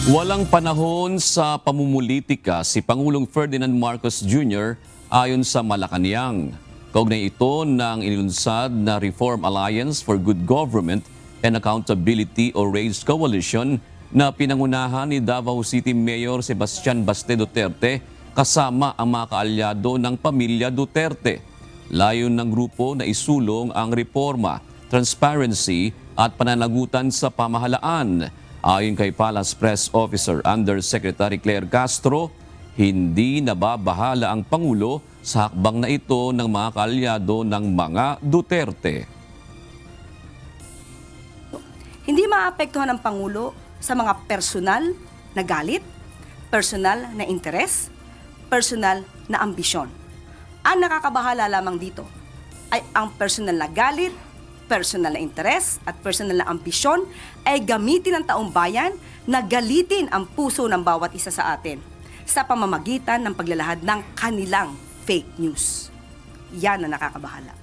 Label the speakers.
Speaker 1: Walang panahon sa pamumulitika si Pangulong Ferdinand Marcos Jr. ayon sa Malacanang. Kaugnay ito ng inilunsad na Reform Alliance for Good Government and Accountability o RAGE Coalition na pinangunahan ni Davao City Mayor Sebastian Baste Duterte kasama ang mga kaalyado ng pamilya Duterte. Layon ng grupo na isulong ang reforma, transparency at pananagutan sa pamahalaan. Ayon kay Palace Press Officer Undersecretary Claire Castro, hindi nababahala ang Pangulo sa hakbang na ito ng mga kaalyado ng mga Duterte.
Speaker 2: Hindi maapektuhan ng Pangulo sa mga personal na galit, personal na interes, personal na ambisyon. Ang nakakabahala lamang dito ay ang personal na galit, personal na interes at personal na ambisyon ay gamitin ng taong bayan na galitin ang puso ng bawat isa sa atin sa pamamagitan ng paglalahad ng kanilang fake news. Yan ang nakakabahala.